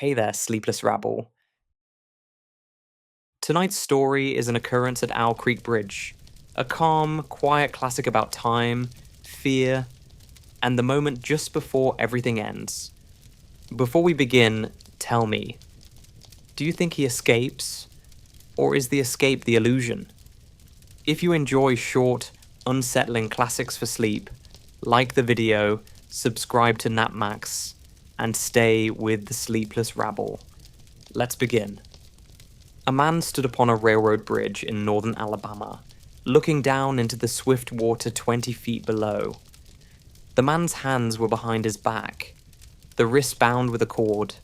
Hey there, sleepless rabble. Tonight's story is an occurrence at Owl Creek Bridge, a calm, quiet classic about time, fear, and the moment just before everything ends. Before we begin, tell me, do you think he escapes, or is the escape the illusion? If you enjoy short, unsettling classics for sleep, like the video, subscribe to Napmax, and stay with the sleepless rabble. Let's begin. A man stood upon a railroad bridge in northern Alabama, looking down into the swift water 20 feet below. The man's hands were behind his back, the wrist bound with a cord.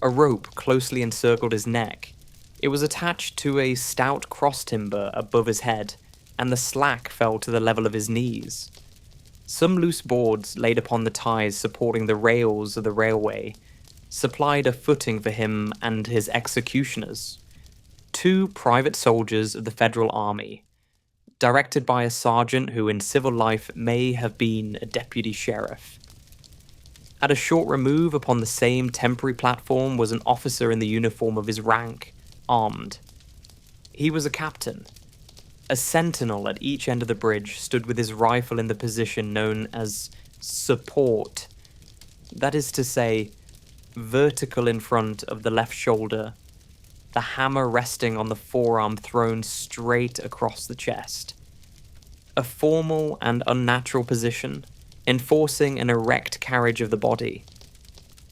A rope closely encircled his neck. It was attached to a stout cross timber above his head, and the slack fell to the level of his knees. Some loose boards laid upon the ties supporting the rails of the railway supplied a footing for him and his executioners, two private soldiers of the Federal Army, directed by a sergeant who in civil life may have been a deputy sheriff. At a short remove upon the same temporary platform was an officer in the uniform of his rank, armed. He was a captain. A sentinel at each end of the bridge stood with his rifle in the position known as support. That is to say, vertical in front of the left shoulder, the hammer resting on the forearm thrown straight across the chest. A formal and unnatural position, enforcing an erect carriage of the body.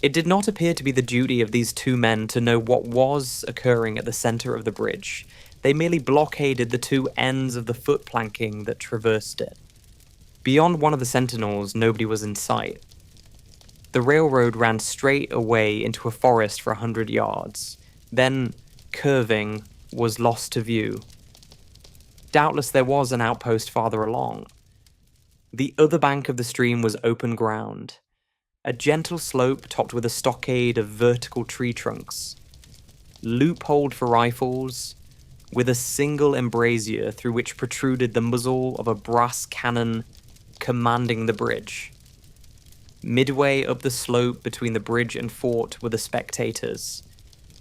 It did not appear to be the duty of these two men to know what was occurring at the center of the bridge. They merely blockaded the two ends of the foot planking that traversed it. Beyond one of the sentinels, nobody was in sight. The railroad ran straight away into a forest for 100 yards, then, curving, was lost to view. Doubtless there was an outpost farther along. The other bank of the stream was open ground, a gentle slope topped with a stockade of vertical tree trunks, loopholed for rifles, with a single embrasure through which protruded the muzzle of a brass cannon commanding the bridge. Midway up the slope between the bridge and fort were the spectators,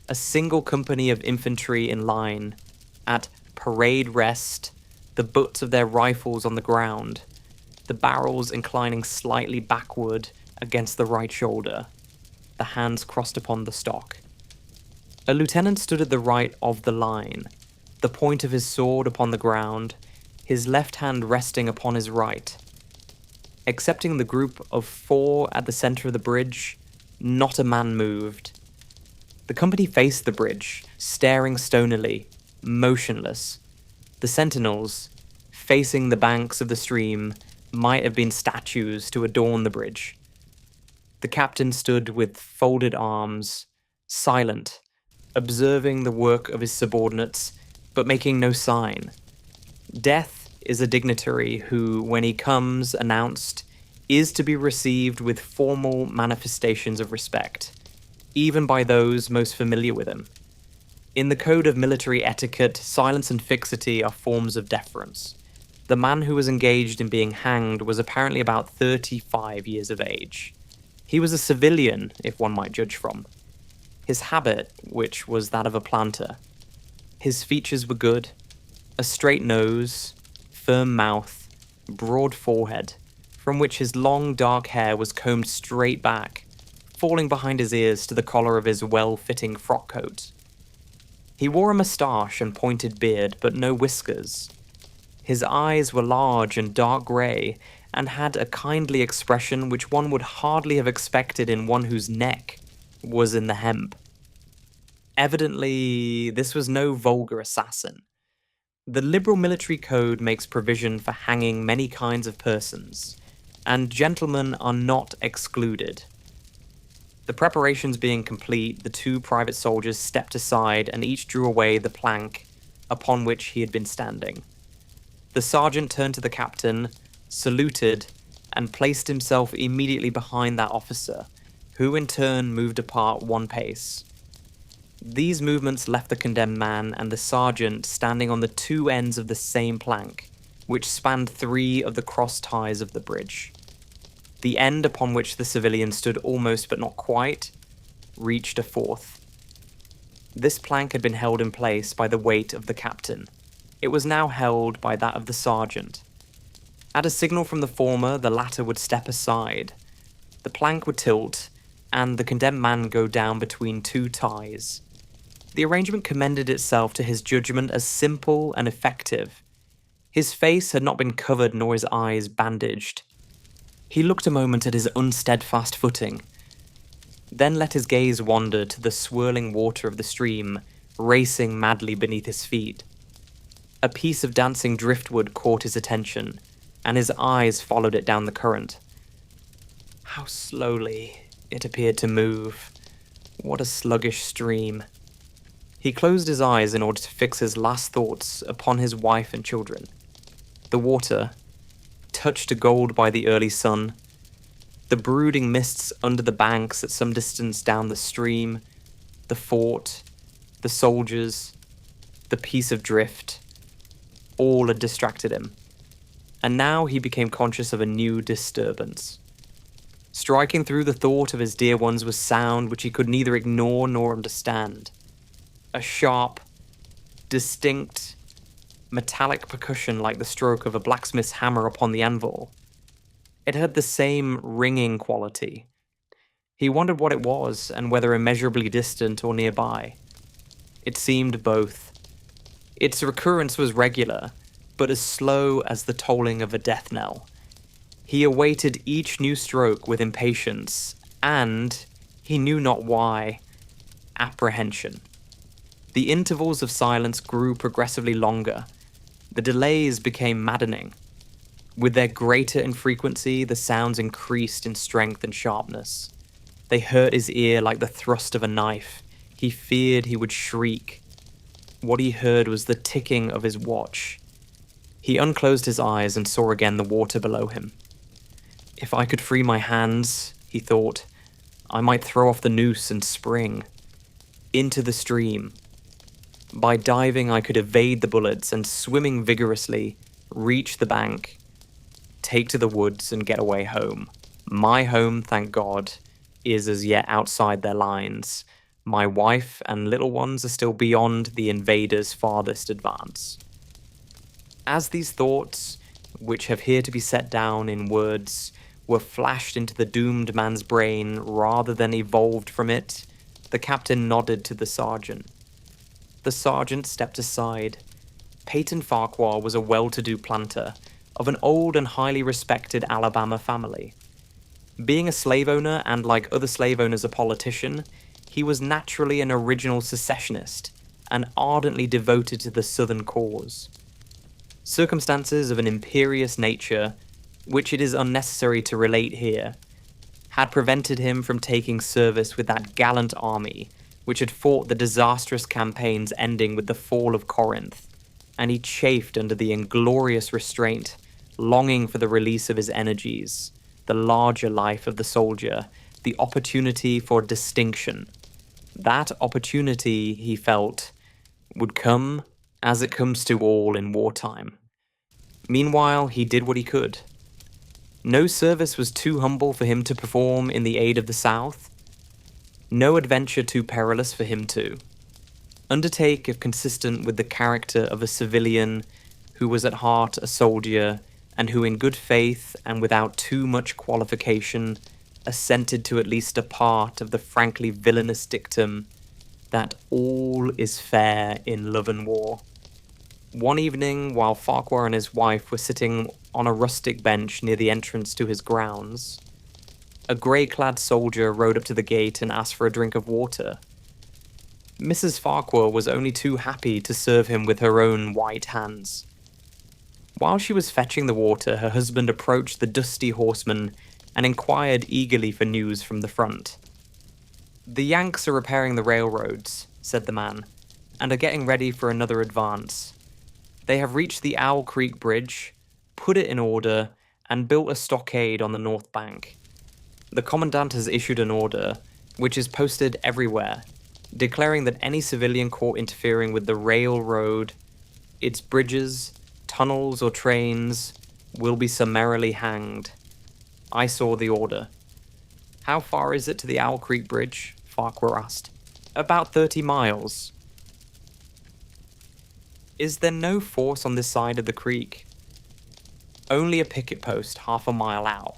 a single company of infantry in line, at parade rest, the butts of their rifles on the ground, the barrels inclining slightly backward against the right shoulder, the hands crossed upon the stock. A lieutenant stood at the right of the line, the point of his sword upon the ground, his left hand resting upon his right. Excepting the group of four at the center of the bridge, not a man moved. The company faced the bridge, staring stonily, motionless. The sentinels, facing the banks of the stream, might have been statues to adorn the bridge. The captain stood with folded arms, silent, observing the work of his subordinates, but making no sign. Death is a dignitary who, when he comes announced, is to be received with formal manifestations of respect, even by those most familiar with him. In the code of military etiquette, silence and fixity are forms of deference. The man who was engaged in being hanged was apparently about 35 years of age. He was a civilian, if one might judge from his habit, which was that of a planter. His features were good: a straight nose, firm mouth, broad forehead, from which his long dark hair was combed straight back, falling behind his ears to the collar of his well-fitting frock coat. He wore a moustache and pointed beard, but no whiskers. His eyes were large and dark grey, and had a kindly expression which one would hardly have expected in one whose neck was in the hemp. Evidently, this was no vulgar assassin. The liberal military code makes provision for hanging many kinds of persons, and gentlemen are not excluded. The preparations being complete, the two private soldiers stepped aside and each drew away the plank upon which he had been standing. The sergeant turned to the captain, saluted, and placed himself immediately behind that officer, who in turn moved apart one pace. These movements left the condemned man and the sergeant standing on the two ends of the same plank, which spanned three of the cross ties of the bridge. The end upon which the civilian stood almost but not quite, reached a fourth. This plank had been held in place by the weight of the captain. It was now held by that of the sergeant. At a signal from the former, the latter would step aside. The plank would tilt, and the condemned man go down between two ties. The arrangement commended itself to his judgment as simple and effective. His face had not been covered nor his eyes bandaged. He looked a moment at his unsteadfast footing, then let his gaze wander to the swirling water of the stream, racing madly beneath his feet. A piece of dancing driftwood caught his attention, and his eyes followed it down the current. How slowly it appeared to move. What a sluggish stream. He closed his eyes in order to fix his last thoughts upon his wife and children. The water, touched to gold by the early sun, the brooding mists under the banks at some distance down the stream, the fort, the soldiers, the piece of drift, all had distracted him. And now he became conscious of a new disturbance. Striking through the thought of his dear ones was sound which he could neither ignore nor understand. A sharp, distinct, metallic percussion like the stroke of a blacksmith's hammer upon the anvil. It had the same ringing quality. He wondered what it was, and whether immeasurably distant or nearby. It seemed both. Its recurrence was regular, but as slow as the tolling of a death knell. He awaited each new stroke with impatience, and, he knew not why, apprehension. The intervals of silence grew progressively longer. The delays became maddening. With their greater infrequency, the sounds increased in strength and sharpness. They hurt his ear like the thrust of a knife. He feared he would shriek. What he heard was the ticking of his watch. He unclosed his eyes and saw again the water below him. If I could free my hands, he thought, I might throw off the noose and spring into the stream. By diving, I could evade the bullets and, swimming vigorously, reach the bank, take to the woods and get away home. My home, thank God, is as yet outside their lines. My wife and little ones are still beyond the invaders' farthest advance. As these thoughts, which have here to be set down in words, were flashed into the doomed man's brain rather than evolved from it, the captain nodded to the sergeant. The sergeant stepped aside. Peyton Farquhar was a well-to-do planter of an old and highly respected Alabama family. Being a slave owner and, like other slave owners, a politician, he was naturally an original secessionist and ardently devoted to the Southern cause. Circumstances of an imperious nature, which it is unnecessary to relate here, had prevented him from taking service with that gallant army which had fought the disastrous campaigns ending with the fall of Corinth, and he chafed under the inglorious restraint, longing for the release of his energies, the larger life of the soldier, the opportunity for distinction. That opportunity, he felt, would come as it comes to all in wartime. Meanwhile, he did what he could. No service was too humble for him to perform in the aid of the South. No adventure too perilous for him to undertake if consistent with the character of a civilian who was at heart a soldier and who in good faith and without too much qualification assented to at least a part of the frankly villainous dictum that all is fair in love and war. One evening, while Farquhar and his wife were sitting on a rustic bench near the entrance to his grounds, a grey-clad soldier rode up to the gate and asked for a drink of water. Mrs. Farquhar was only too happy to serve him with her own white hands. While she was fetching the water, her husband approached the dusty horseman and inquired eagerly for news from the front. "The Yanks are repairing the railroads," said the man, "and are getting ready for another advance. They have reached the Owl Creek Bridge, put it in order, and built a stockade on the north bank. The commandant has issued an order, which is posted everywhere, declaring that any civilian caught interfering with the railroad, its bridges, tunnels, or trains will be summarily hanged. I saw the order." "How far is it to the Owl Creek Bridge?" Farquhar asked. About 30 miles. Is there no force on this side of the creek? Only a picket post half a mile out,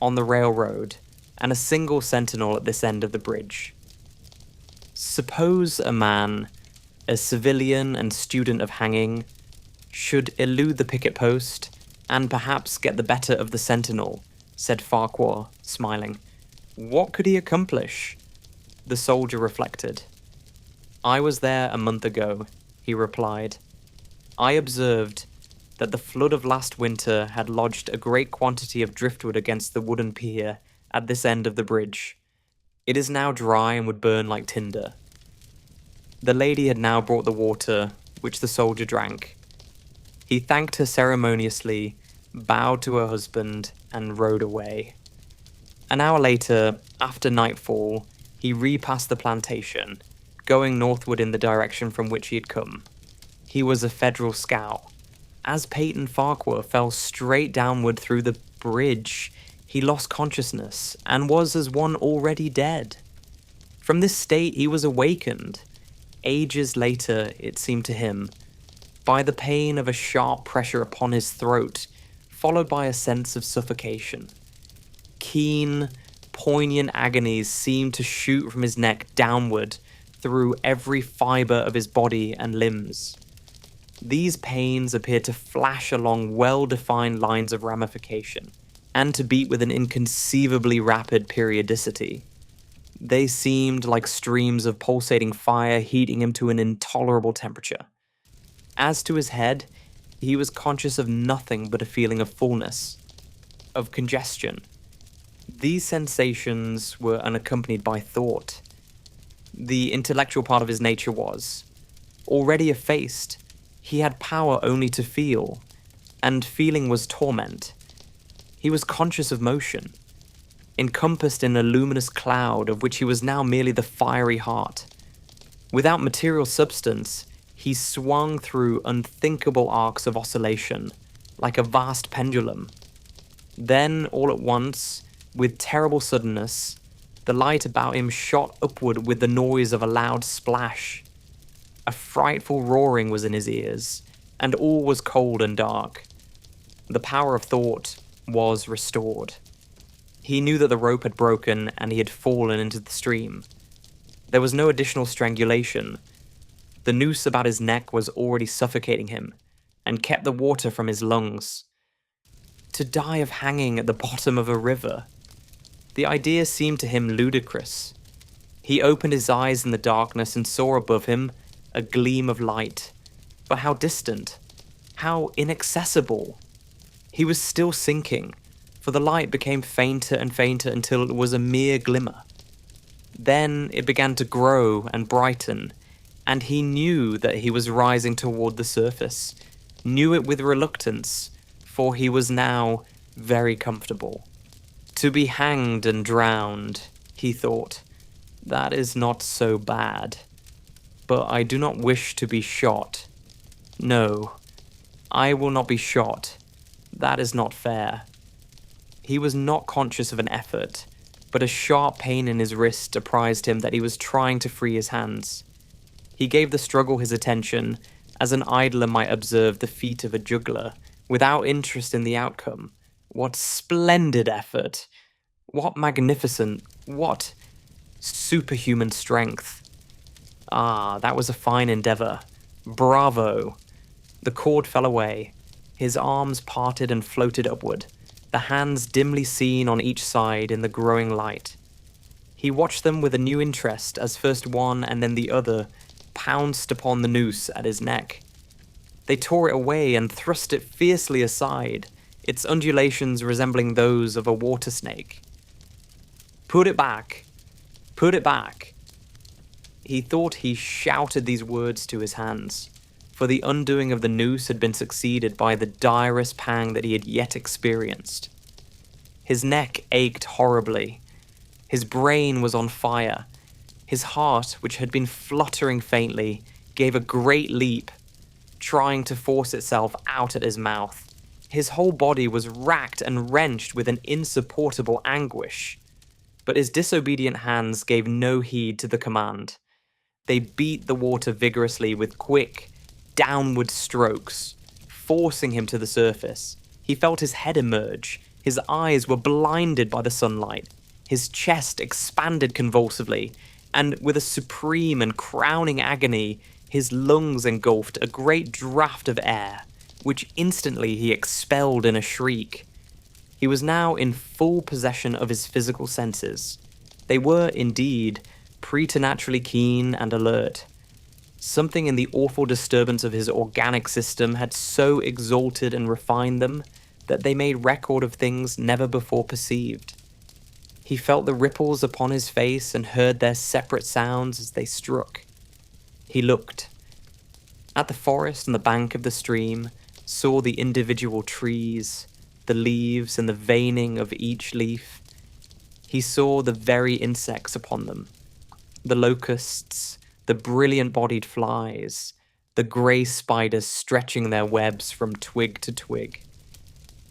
on the railroad, and a single sentinel at this end of the bridge. Suppose a man, a civilian and student of hanging, should elude the picket post and perhaps get the better of the sentinel, said Farquhar, smiling. What could he accomplish? The soldier reflected. I was there a month ago, he replied. I observed that the flood of last winter had lodged a great quantity of driftwood against the wooden pier at this end of the bridge. It is now dry and would burn like tinder. The lady had now brought the water, which the soldier drank. He thanked her ceremoniously, bowed to her husband, and rode away. An hour later, after nightfall, he repassed the plantation, going northward in the direction from which he had come. He was a Federal scout. As Peyton Farquhar fell straight downward through the bridge, he lost consciousness and was as one already dead. From this state he was awakened, ages later, it seemed to him, by the pain of a sharp pressure upon his throat, followed by a sense of suffocation. Keen, poignant agonies seemed to shoot from his neck downward through every fibre of his body and limbs. These pains appeared to flash along well-defined lines of ramification, and to beat with an inconceivably rapid periodicity. They seemed like streams of pulsating fire heating him to an intolerable temperature. As to his head, he was conscious of nothing but a feeling of fullness, of congestion. These sensations were unaccompanied by thought. The intellectual part of his nature was already effaced. He had power only to feel, and feeling was torment. He was conscious of motion, encompassed in a luminous cloud of which he was now merely the fiery heart. Without material substance, he swung through unthinkable arcs of oscillation, like a vast pendulum. Then, all at once, with terrible suddenness, the light about him shot upward with the noise of a loud splash. A frightful roaring was in his ears, and all was cold and dark. The power of thought was restored. He knew that the rope had broken and he had fallen into the stream. There was no additional strangulation. The noose about his neck was already suffocating him, and kept the water from his lungs. To die of hanging at the bottom of a river. The idea seemed to him ludicrous. He opened his eyes in the darkness and saw above him a gleam of light. But how distant, how inaccessible. He was still sinking, for the light became fainter and fainter until it was a mere glimmer. Then it began to grow and brighten, and he knew that he was rising toward the surface, knew it with reluctance, for he was now very comfortable. To be hanged and drowned, he thought, that is not so bad. But I do not wish to be shot. No, I will not be shot. That is not fair. He was not conscious of an effort, but a sharp pain in his wrist apprised him that he was trying to free his hands. He gave the struggle his attention, as an idler might observe the feat of a juggler, without interest in the outcome. What splendid effort! What magnificent, what superhuman strength! Ah, that was a fine endeavour. Bravo! The cord fell away. His arms parted and floated upward, the hands dimly seen on each side in the growing light. He watched them with a new interest as first one and then the other pounced upon the noose at his neck. They tore it away and thrust it fiercely aside, its undulations resembling those of a water snake. Put it back! Put it back! He thought he shouted these words to his hands, for the undoing of the noose had been succeeded by the direst pang that he had yet experienced. His neck ached horribly. His brain was on fire. His heart, which had been fluttering faintly, gave a great leap, trying to force itself out at his mouth. His whole body was racked and wrenched with an insupportable anguish. But his disobedient hands gave no heed to the command. They beat the water vigorously with quick, downward strokes, forcing him to the surface. He felt his head emerge. His eyes were blinded by the sunlight. His chest expanded convulsively, and with a supreme and crowning agony, his lungs engulfed a great draught of air, which instantly he expelled in a shriek. He was now in full possession of his physical senses. They were, indeed, preternaturally keen and alert. Something in the awful disturbance of his organic system had so exalted and refined them that they made record of things never before perceived. He felt the ripples upon his face and heard their separate sounds as they struck. He looked. At the forest on the bank of the stream, saw the individual trees, the leaves and the veining of each leaf. He saw the very insects upon them, the locusts, the brilliant-bodied flies, the grey spiders stretching their webs from twig to twig.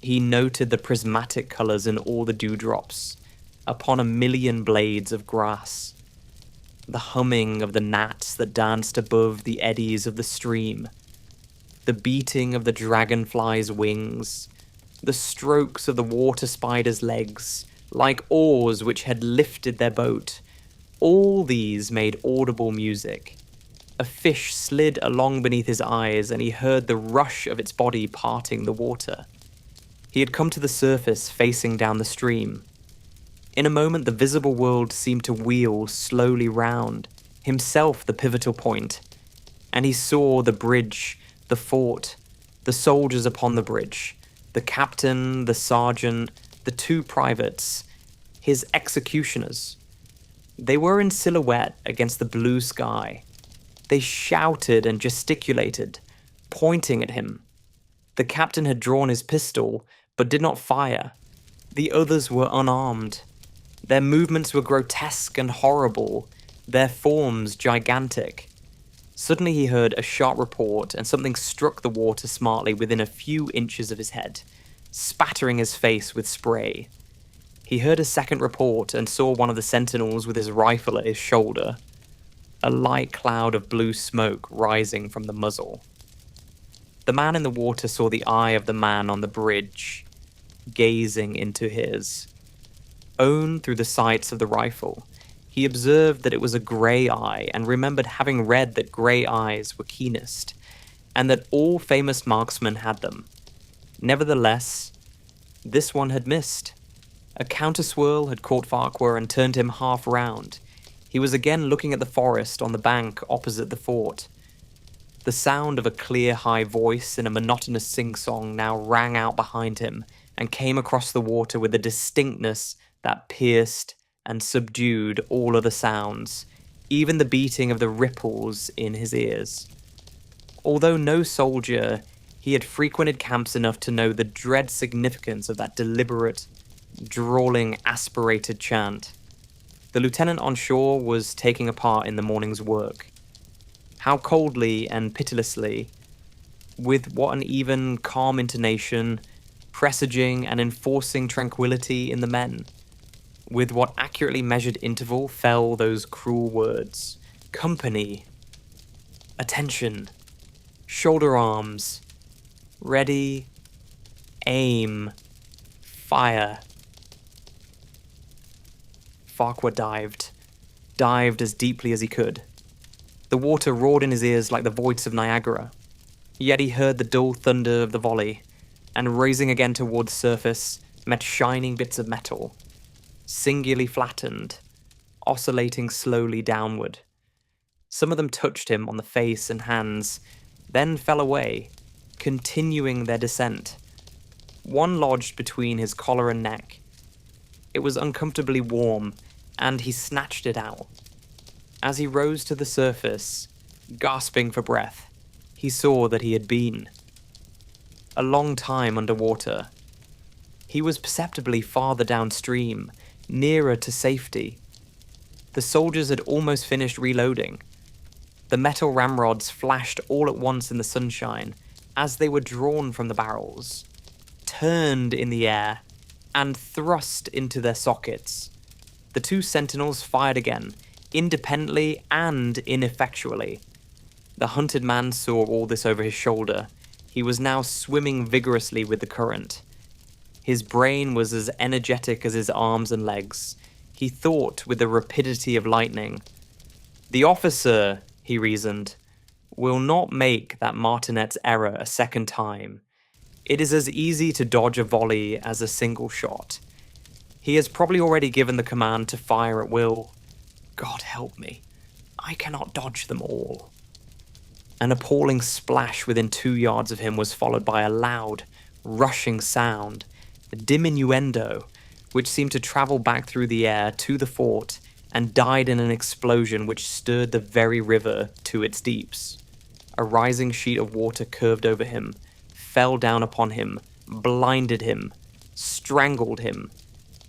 He noted the prismatic colours in all the dewdrops, upon a million blades of grass, the humming of the gnats that danced above the eddies of the stream, the beating of the dragonfly's wings, the strokes of the water spider's legs, like oars which had lifted their boat. All these made audible music. A fish slid along beneath his eyes, and he heard the rush of its body parting the water. He had come to the surface, facing down the stream. In a moment, the visible world seemed to wheel slowly round, himself the pivotal point, and he saw the bridge, the fort, the soldiers upon the bridge, the captain, the sergeant, the two privates, his executioners. They were in silhouette against the blue sky. They shouted and gesticulated, pointing at him. The captain had drawn his pistol, but did not fire. The others were unarmed. Their movements were grotesque and horrible, their forms gigantic. Suddenly he heard a sharp report, and something struck the water smartly within a few inches of his head, spattering his face with spray. He heard a second report and saw one of the sentinels with his rifle at his shoulder, a light cloud of blue smoke rising from the muzzle. The man in the water saw the eye of the man on the bridge, gazing into his. Own through the sights of the rifle, he observed that it was a grey eye and remembered having read that grey eyes were keenest, and that all famous marksmen had them. Nevertheless, this one had missed. A counterswirl had caught Farquhar and turned him half round. He was again looking at the forest on the bank opposite the fort. The sound of a clear, high voice in a monotonous sing-song now rang out behind him and came across the water with a distinctness that pierced and subdued all other sounds, even the beating of the ripples in his ears. Although no soldier, he had frequented camps enough to know the dread significance of that deliberate, drawling, aspirated chant. The lieutenant on shore was taking a part in the morning's work. How coldly and pitilessly, with what an even, calm intonation, presaging and enforcing tranquility in the men. With what accurately measured interval fell those cruel words. Company. Attention. Shoulder arms. Ready. Aim. Fire. Farquhar dived as deeply as he could. The water roared in his ears like the voice of Niagara. Yet he heard the dull thunder of the volley, and raising again toward the surface, met shining bits of metal, singularly flattened, oscillating slowly downward. Some of them touched him on the face and hands, then fell away, continuing their descent. One lodged between his collar and neck. It was uncomfortably warm, and he snatched it out. As he rose to the surface, gasping for breath, he saw that he had been a long time underwater. He was perceptibly farther downstream, nearer to safety. The soldiers had almost finished reloading. The metal ramrods flashed all at once in the sunshine as they were drawn from the barrels, turned in the air, and thrust into their sockets. The two sentinels fired again, independently and ineffectually. The hunted man saw all this over his shoulder. He was now swimming vigorously with the current. His brain was as energetic as his arms and legs. He thought with the rapidity of lightning. The officer, he reasoned, will not make that martinet's error a second time. It is as easy to dodge a volley as a single shot. He has probably already given the command to fire at will. God help me, I cannot dodge them all. An appalling splash within 2 yards of him was followed by a loud, rushing sound, a diminuendo, which seemed to travel back through the air to the fort and died in an explosion which stirred the very river to its deeps. A rising sheet of water curved over him, fell down upon him, blinded him, strangled him.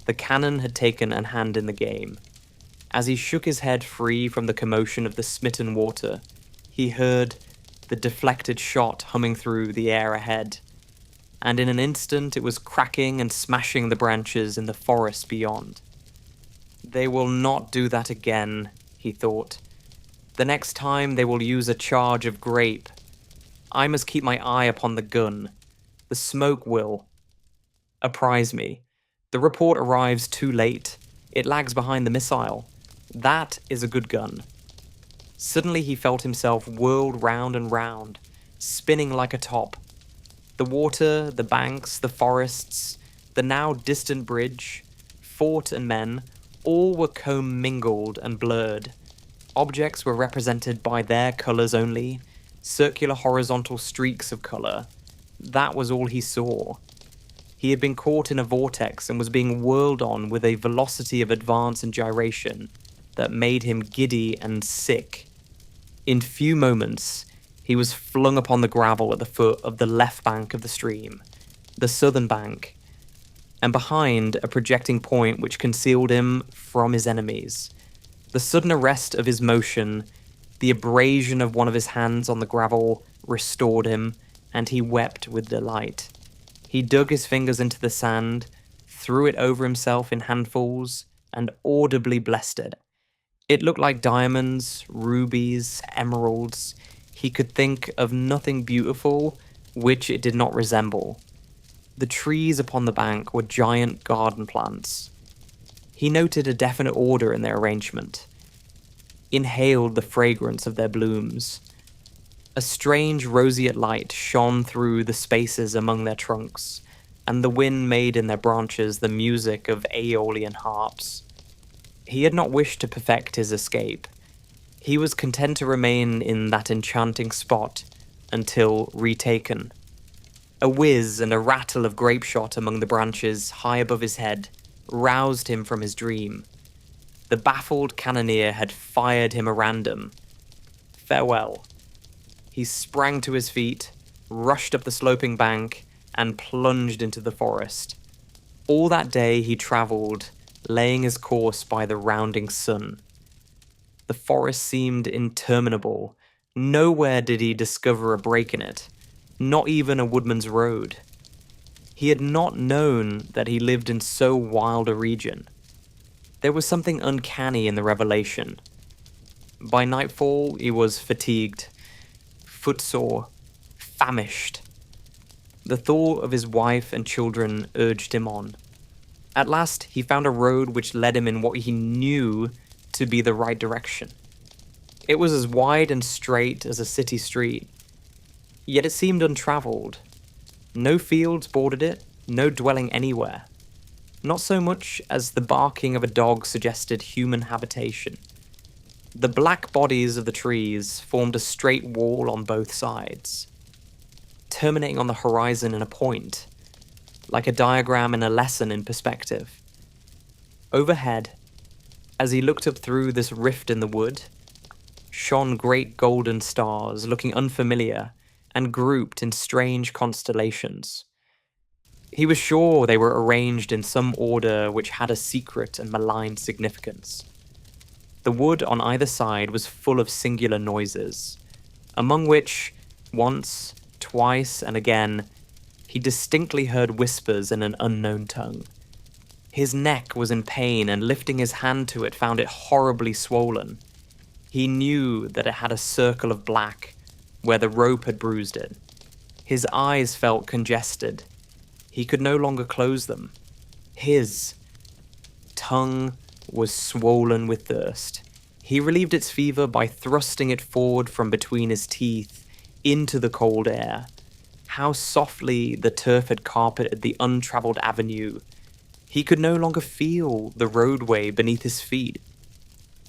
The cannon had taken a hand in the game. As he shook his head free from the commotion of the smitten water, he heard the deflected shot humming through the air ahead, and in an instant it was cracking and smashing the branches in the forest beyond. They will not do that again, he thought. The next time they will use a charge of grape. I must keep my eye upon the gun. The smoke will apprise me. The report arrives too late. It lags behind the missile. That is a good gun. Suddenly he felt himself whirled round and round, spinning like a top. The water, the banks, the forests, the now distant bridge, fort and men, all were commingled and blurred. Objects were represented by their colours only, circular horizontal streaks of colour. That was all he saw. He had been caught in a vortex and was being whirled on with a velocity of advance and gyration that made him giddy and sick. In few moments, he was flung upon the gravel at the foot of the left bank of the stream, the southern bank, and behind a projecting point which concealed him from his enemies. The sudden arrest of his motion, the abrasion of one of his hands on the gravel, restored him, and he wept with delight. He dug his fingers into the sand, threw it over himself in handfuls, and audibly blessed it. It looked like diamonds, rubies, emeralds. He could think of nothing beautiful which it did not resemble. The trees upon the bank were giant garden plants. He noted a definite order in their arrangement, inhaled the fragrance of their blooms. A strange roseate light shone through the spaces among their trunks, and the wind made in their branches the music of aeolian harps. He had not wished to perfect his escape. He was content to remain in that enchanting spot until retaken. A whiz and a rattle of grape shot among the branches high above his head roused him from his dream. The baffled cannoneer had fired him a random. Farewell. He sprang to his feet, rushed up the sloping bank, and plunged into the forest. All that day he travelled, laying his course by the rounding sun. The forest seemed interminable. Nowhere did he discover a break in it, not even a woodman's road. He had not known that he lived in so wild a region. There was something uncanny in the revelation. By nightfall, he was fatigued, footsore, famished. The thought of his wife and children urged him on. At last, he found a road which led him in what he knew to be the right direction. It was as wide and straight as a city street, yet it seemed untravelled. No fields bordered it, no dwelling anywhere. Not so much as the barking of a dog suggested human habitation. The black bodies of the trees formed a straight wall on both sides, terminating on the horizon in a point, like a diagram in a lesson in perspective. Overhead, as he looked up through this rift in the wood, shone great golden stars, looking unfamiliar and grouped in strange constellations. He was sure they were arranged in some order which had a secret and malign significance. The wood on either side was full of singular noises, among which, once, twice, and again, he distinctly heard whispers in an unknown tongue. His neck was in pain, and lifting his hand to it found it horribly swollen. He knew that it had a circle of black where the rope had bruised it. His eyes felt congested. He could no longer close them. His tongue was swollen with thirst. He relieved its fever by thrusting it forward from between his teeth into the cold air. How softly the turf had carpeted the untraveled avenue. He could no longer feel the roadway beneath his feet.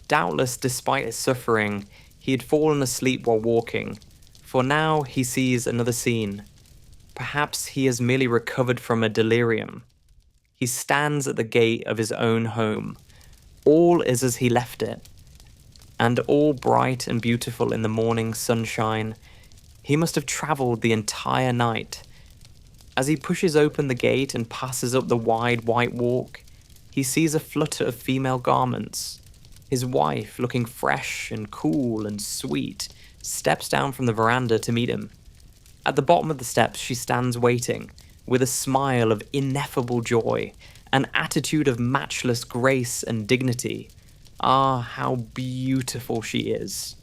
Doubtless, despite his suffering, he had fallen asleep while walking, for now he sees another scene. Perhaps he has merely recovered from a delirium. He stands at the gate of his own home. All is as he left it, and all bright and beautiful in the morning sunshine. He must have travelled the entire night. As he pushes open the gate and passes up the wide white walk, he sees a flutter of female garments. His wife, looking fresh and cool and sweet, steps down from the veranda to meet him. At the bottom of the steps, she stands waiting, with a smile of ineffable joy, an attitude of matchless grace and dignity. Ah, how beautiful she is.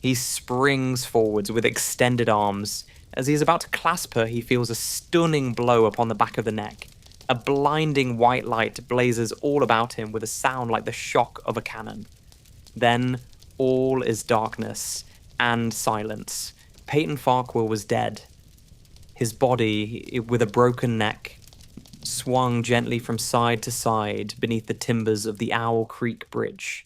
He springs forwards with extended arms. As he is about to clasp her, he feels a stunning blow upon the back of the neck. A blinding white light blazes all about him with a sound like the shock of a cannon. Then all is darkness and silence. Peyton Farquhar was dead. His body, with a broken neck, swung gently from side to side beneath the timbers of the Owl Creek Bridge.